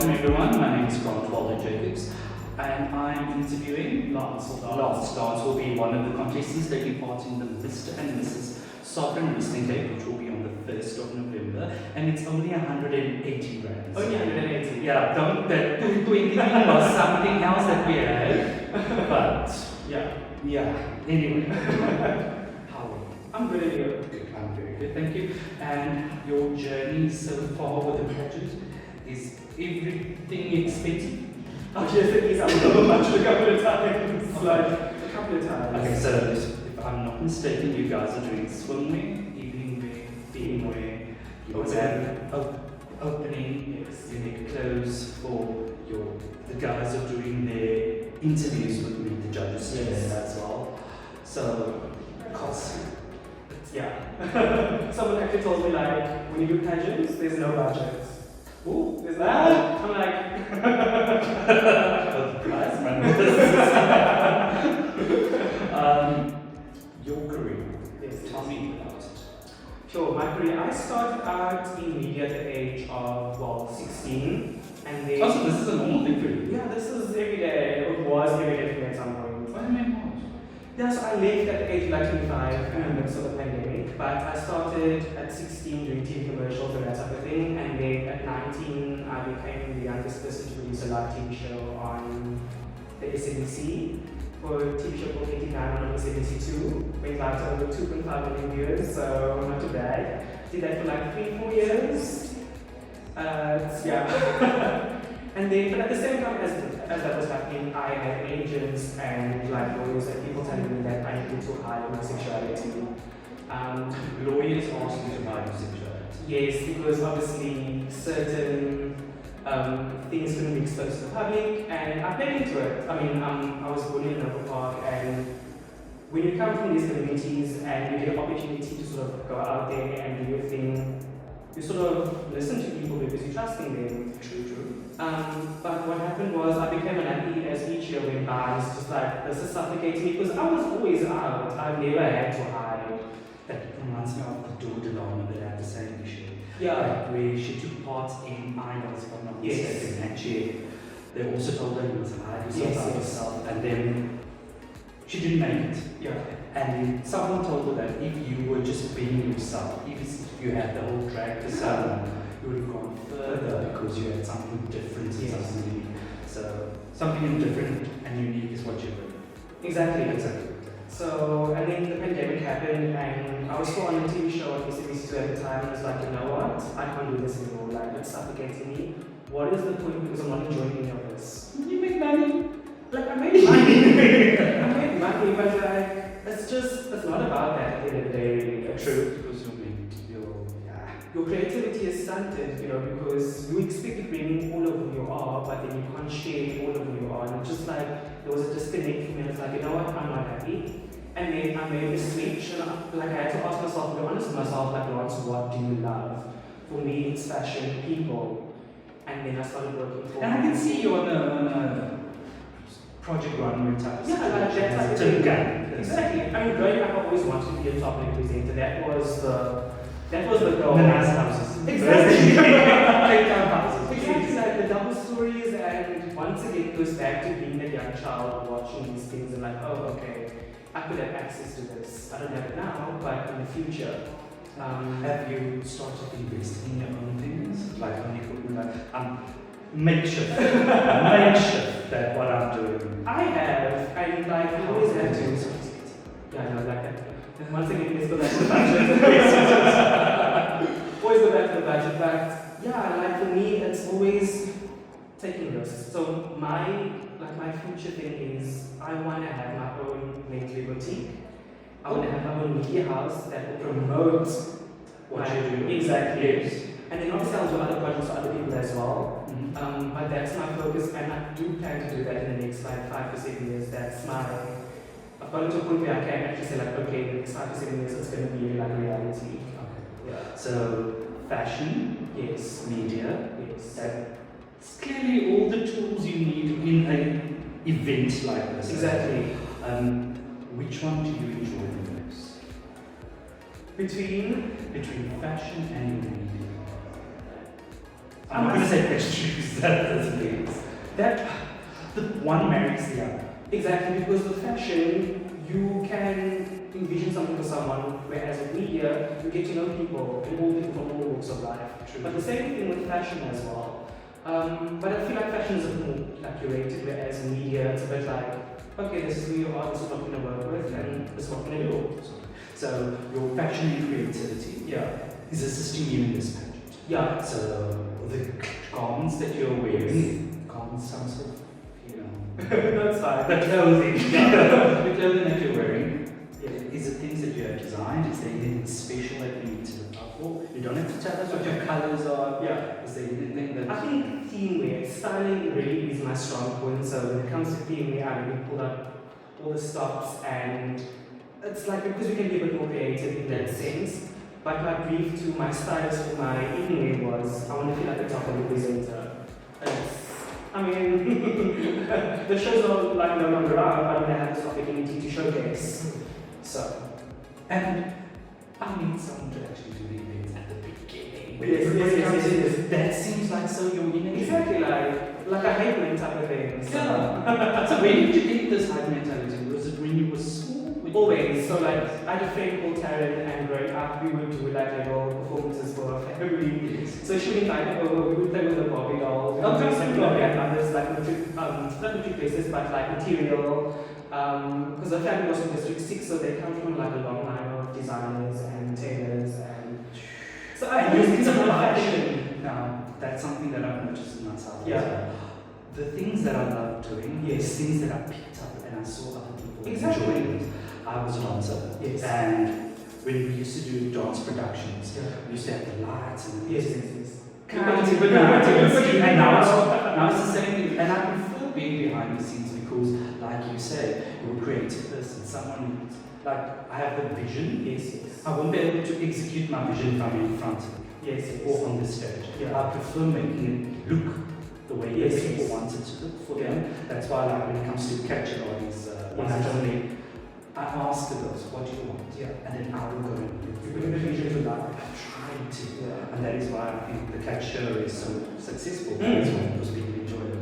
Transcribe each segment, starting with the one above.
welcome everyone. My name is Jacobs, and I'm interviewing Lance Soldaat. Lance Soldaat will be one of the contestants taking part in the Mr. and Mrs. Sovereign Listening Day, which will be on the 1st of November, and it's only 180 rands. Only 180? Yeah, don't that 220 was something else that we had, but yeah. Anyway, how are you? I'm good at you. Good, I'm very good, thank you. And your journey so far with the pageant, is everything expected? Oh yes, it is. I've done a couple of times. Like, a couple of times. Okay, so if I'm not mistaken, you guys are doing swimwear, evening wear, theme wear, you also have opening, unique clothes for the guys are doing their interviews with me, the judges today as well. So, cost. Yeah. Someone actually told me, like, when you do pageants, there's no budget. Ooh, there's that. I'm like, prize man. Your career. Yes, tell me about it. Sure, my career. I started out in media at the age of 16, and then. Oh, so this is a normal thing for you? Yeah, this is every day. It was every day for me at some point. What do you mean? Yeah, so I left at the age of like 25 in the midst of the pandemic, but I started at 16 doing TV commercials and that type of thing, and then at 19 I became the youngest person to produce a live TV show on the SABC for a TV show called 89 on SABC 2, went live to over 2.5 million viewers, so not too bad. Did that for like 3-4 years. Yeah. And then, but at the same time as that was happening, I had agents and like lawyers and people telling me that I needed to hide my sexuality. Lawyers ask you to hide your sexuality? Yes, because obviously certain things couldn't be exposed to the public, and I paid into it. I mean, I was born in Noble Park, and when you come from these communities and you get an opportunity to sort of go out there and do your thing, you sort of listen to people because you're trusting them. True. But what happened was I became unhappy as each year went by. It's just like, this is suffocating me because I was always out. I've never had to hide. That reminds me of the Door Delano that had the same issue. Yeah. Where she took part in Idols, if I'm not mistaken, and they also told her you must hide yourself out yourself, and then she didn't make it. Yeah. And then someone told her that if you were just being yourself, if you had the whole drag persona, you would have gone further because you had something different and something unique. So something different and unique is what you're doing. Exactly. So, and then the pandemic happened, and I was still on a TV show on SABC2 at the time, and I was like, you know what? I can't do this anymore. Like, it's suffocating me. What is the point? Because I'm not enjoying any of this. You make money. Like, I made money. I made money, but like, it's not about that at the end of the day, really. True. Because your creativity is stunted, because you expect to bring all of who you are, but then you can't share all of who you are. And it's just like, there was a disconnect for me, and it's like, you know what, I'm not happy. And then I made a switch, and I had to ask myself, to be honest with myself, like, Lance, what do you love? For me, it's fashion, people. And then I started working for. And I can see you on a Project Runway type of like that type of thing. Exactly. I mean, growing up, I always wanted to be a top level presenter. That was the goal. The nice houses. Exactly. Playtime houses. Exactly, like the double stories, and once again it goes back to being a young child watching these things and like, oh, okay, I could have access to this. I don't have it now, but in the future. Have you started investing in your own things? Like only makeshift that what I'm doing. I have, and like you always have to. Yeah, no, like that. And once again, let's go back to the budget. Always go back to the budget, but yeah, like for me, it's always taking risks. So my future thing is I want to have my own menswear boutique. I want to have my own media house that will promote what you do. Exactly. Yes. And then obviously I'll do other projects for other people as well. Mm-hmm. But that's my focus, and I do plan to do that in the next like 5 to 7 years. That's my. I've gotten to a point where I can actually say like, okay, the next 5 to 7 years it's going to be like reality. Okay. Yeah. So fashion, Yes. media, Yes. that's clearly all the tools you need in an event like this. Exactly. Which one do you enjoy the most? Between Between fashion and media. I'm not going to say best shoes, that doesn't mean that the one marries the other. Exactly, because with fashion, you can envision something for someone, whereas with media, you get to know people and all people from all walks of life. True. But the same thing with fashion as well. But I feel like fashion is a bit more like curated, whereas in media, it's a bit like, okay, this is who you are, this is what we're going to work with, and this is what we're going to do. So your fashion and creativity is assisting you in this pageant. Yeah. So the garments that you're wearing, garments sounds so, That's fine. the clothing, the clothing that you're wearing, is it things that you have designed? Is there anything special that you need to look out for? You don't have to tell us what your colors are. Yeah. Is there anything that... I think theme wear, styling really is my strong point. So when it comes to theme wear, I really pull up all the stops, and it's like because we can be a bit more creative in that sense. But my brief to my stylist for my evening wear was I want to feel like a top of the presenter. I mean, the shows are like no longer around, but I'm going to have this opportunity to showcase. So, and I need someone to actually do the events at the beginning. Yes. That seems like so your energy. Exactly, like a hype man type of thing. Yeah. So when did you get this hype mentality? Was it when you were small? Always. So like, I had a friend called Taryn, and growing up, we would do like little performances for our family. Yes. So she would invite me over, we would play with the Barbie dolls, we would do some and others, like not material places, but like material. Because the family was from District 6, so they come from like a long line of designers and tailors, and so I always been about fashion. Now, that's something that I've noticed in myself. Yeah. As well. The things that I love doing, Yes. things that I picked up and I saw other people Exactly. enjoying it. I was a dancer. Yes. And when we used to do dance productions, Yeah. we used to have the lights and the Yes. and now it's the same thing. And I prefer being behind the scenes because, like you say, you're a creative person, someone like I have the vision. Yes. I won't be able to execute my vision if I'm in front of you. Yes. Or on the stage. Yeah. I prefer making it look the way Yes, that people yes. want it to look for them. That's why, like, when it comes to capture bodies, when I generally I ask the girls, what do you want? Yeah. And then I will go and look You for bring the it. vision to life. I'm trying to. Yeah. And that is why I think the capture is so successful. Mm. That's why because people enjoy it.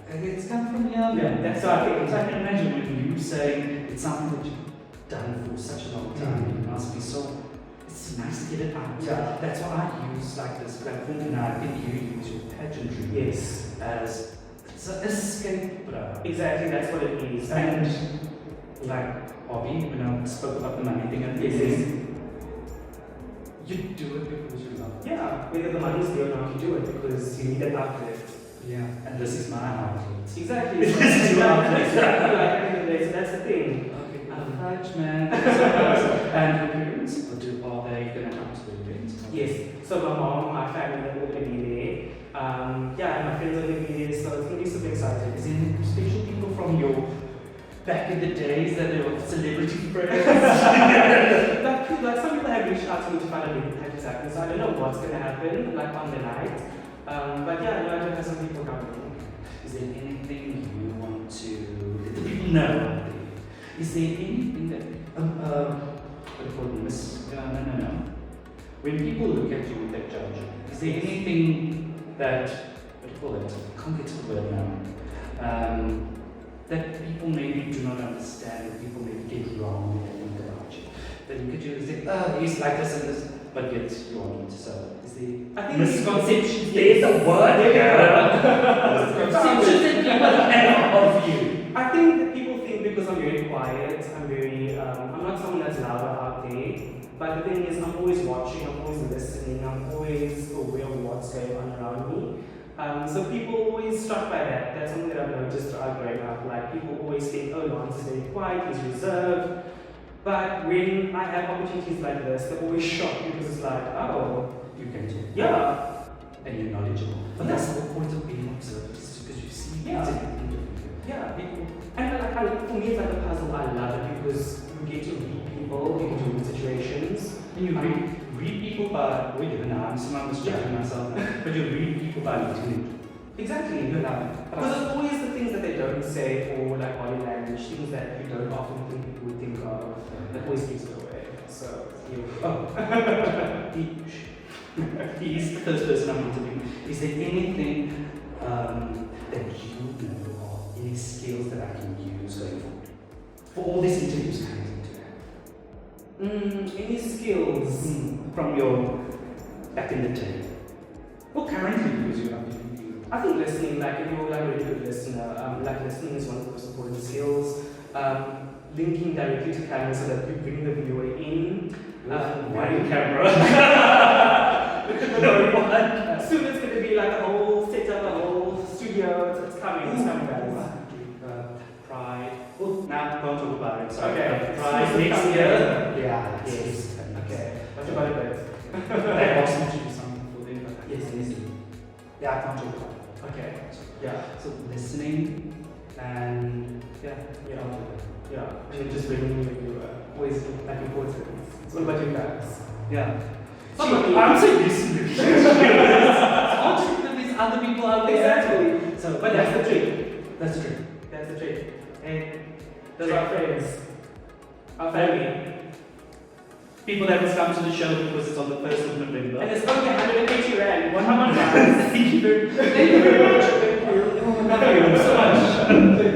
And it's come from here. Yeah, that's what I think. So I can imagine when you saying it's something that you've done for such a long time, it must be so. It's nice to get it out. Yeah. That's why I use like this platform, and I think you use your pageantry Yes. as it's an escape. Exactly, that's what it is. And like hobby, when I spoke about the money thing, and Yes. you do it because you love it. Yeah, whether the money's there or not, you do it because you need an outlet. Yeah. And this is my outlet. Exactly. This is your outlet. Exactly, like at the end of the day, so that's the thing. Okay. Right, man. And your parents, are they going to come to the event? Yes, so my mom, my family, they're all going to be there. Yeah, and my friends are going to be there, so it's going to be super exciting. Is there any special people from your back in the days that they were celebrity friends? like some people have reached out to me to find out what exactly, so I don't know what's going to happen, like on the night. But yeah, I know I do have some people coming. Is there anything you want to let the people know? Is there anything that what do you call it, no. When people look at you with that judge, is there anything that what do you call it? I can't get to the word now. That people maybe do not understand, that people maybe get wrong when they think about you. They look at you and say, oh, he's like this and this, but yet you aren't. So is there I think misconceptions? There's the word. Misconceptions that people have of you. I think that people think because I'm very quiet, I'm not someone that's louder out there. But the thing is, I'm always watching, I'm always listening, I'm always aware of what's going on around me. So people always struck by that. That's something that I've noticed throughout growing up. Like people always think, oh, Lance is very quiet, he's reserved. But when I have opportunities like this, they're always shocked because it's like, oh, You can talk. yeah. And you're knowledgeable. But that's the whole point of being observed, is because you see Yeah. things and you think differently. Yeah, people. And for me, it's like a puzzle. I love it because you get to read people, you get to read situations. And you read people by, wait, even now, I'm misjudging myself, but you read people by listening. Exactly. You love it. Because it's always the things that they don't say or like body language, things that you don't often think people would think of, that always gives it away. So, here we go. He's the first person I'm interviewing. Is there anything that you know of, any skills that I can use going forward? For all these interviews coming into Any skills? from your back in the day. Well, currently, because you have been. I think listening, like if you're like a really good listener, like listening is one of the most important skills. Linking directly to camera so that you bring the viewer in. Why the camera? Soon it's going to be like a whole setup, a whole studio. It's coming, guys. Pride. Oh, now don't talk about it. Sorry. Okay. Pride next year. Yeah. Yes. Okay. That's about it. They asked me to do something for them, but Yes. yeah, I can't talk about it. Okay. Yeah. So listening and Yeah. And then just bringing in the viewer. Always like important. It's all about you guys. yeah. Somebody- I'm so used to this. It's hard to think that there's other people out there. Exactly. So, But that's the trick. That's true. That's the trick. And those are our friends. Our family. People that must come to the show because it's on the 1st of November. And it's only 180 rand. Come on, guys. Thank you very much. Thank you very much. Thank you. Thank you so much.